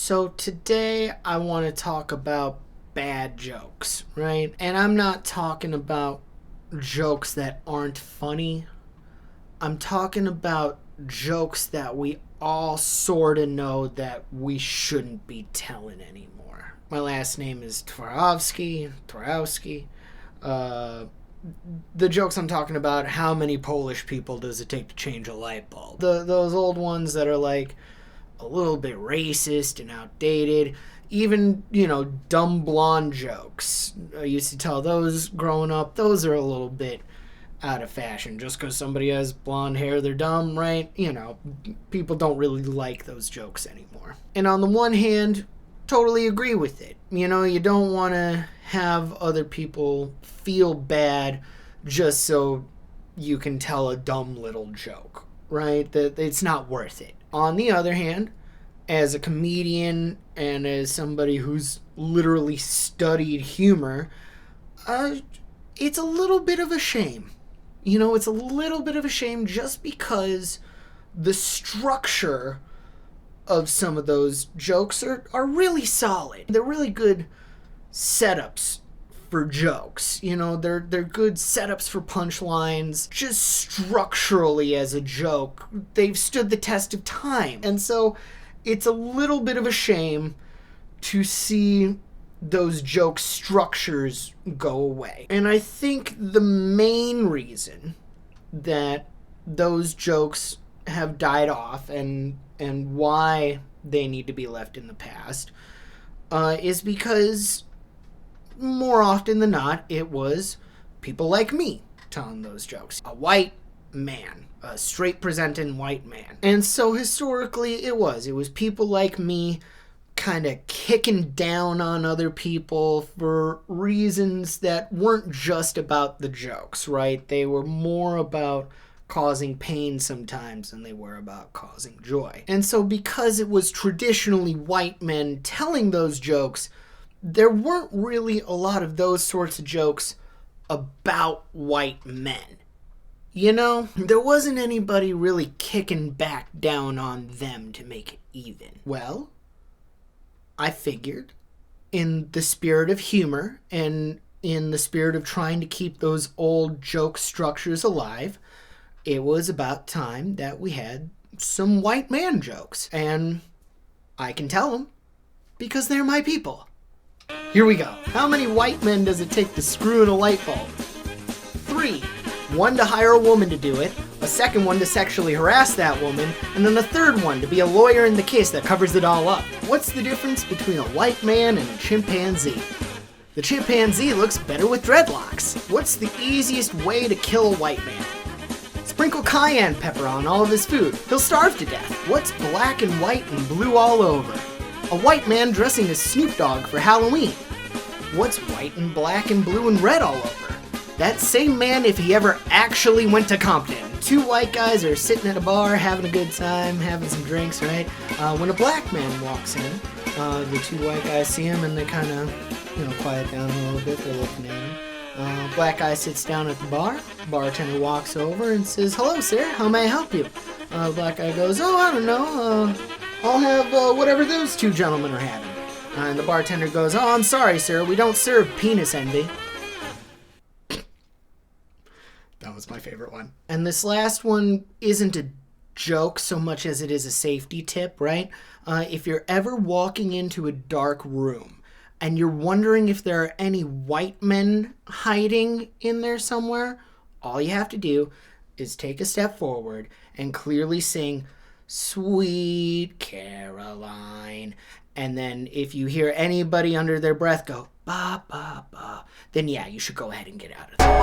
So today I want to talk about bad jokes, right? And I'm not talking about jokes that aren't funny. I'm talking about jokes that we all sort of know that we shouldn't be telling anymore. My last name is Twarowski. The jokes I'm talking about, how many Polish people does it take to change a light bulb? Those old ones that are like a little bit racist and outdated. Even, dumb blonde jokes. I used to tell those growing up. Those are a little bit out of fashion. Just because somebody has blonde hair, they're dumb, right? People don't really like those jokes anymore. And on the one hand, totally agree with it. You don't want to have other people feel bad just so you can tell a dumb little joke, right? That it's not worth it. On the other hand, as a comedian and as somebody who's literally studied humor, it's a little bit of a shame. It's a little bit of a shame just because the structure of some of those jokes are really solid. They're really good setups for jokes. They're good setups for punchlines. Just structurally as a joke, they've stood the test of time. And so it's a little bit of a shame to see those joke structures go away. And I think the main reason that those jokes have died off and why they need to be left in the past is because more often than not, it was people like me telling those jokes. A white man. A straight presenting white man. And so historically it was people like me kind of kicking down on other people for reasons that weren't just about the jokes, right? They were more about causing pain sometimes than they were about causing joy. And so because it was traditionally white men telling those jokes, there weren't really a lot of those sorts of jokes about white men. There wasn't anybody really kicking back down on them to make it even. Well, I figured in the spirit of humor and in the spirit of trying to keep those old joke structures alive, it was about time that we had some white man jokes. And I can tell them because they're my people. Here we go. How many white men does it take to screw in a light bulb? 3. One to hire a woman to do it, a second one to sexually harass that woman, and then a third one to be a lawyer in the case that covers it all up. What's the difference between a white man and a chimpanzee? The chimpanzee looks better with dreadlocks. What's the easiest way to kill a white man? Sprinkle cayenne pepper on all of his food. He'll starve to death. What's black and white and blue all over? A white man dressing as Snoop Dogg for Halloween. What's white and black and blue and red all over? That same man if he ever actually went to Compton. 2 white guys are sitting at a bar having a good time, having some drinks, right? When a black man walks in, the 2 white guys see him and they kind of, quiet down a little bit. They're looking at him. Black guy sits down at the bar. Bartender walks over and says, "Hello, sir. How may I help you?" Black guy goes, "Oh, I don't know. I'll have whatever those 2 gentlemen are having." And the bartender goes, "Oh, I'm sorry, sir. We don't serve penis envy." That was my favorite one. And this last one isn't a joke so much as it is a safety tip, right? If you're ever walking into a dark room and you're wondering if there are any white men hiding in there somewhere, all you have to do is take a step forward and clearly sing "Sweet Caroline." And then if you hear anybody under their breath go, "Ba, ba, ba," then yeah, you should go ahead and get out of there.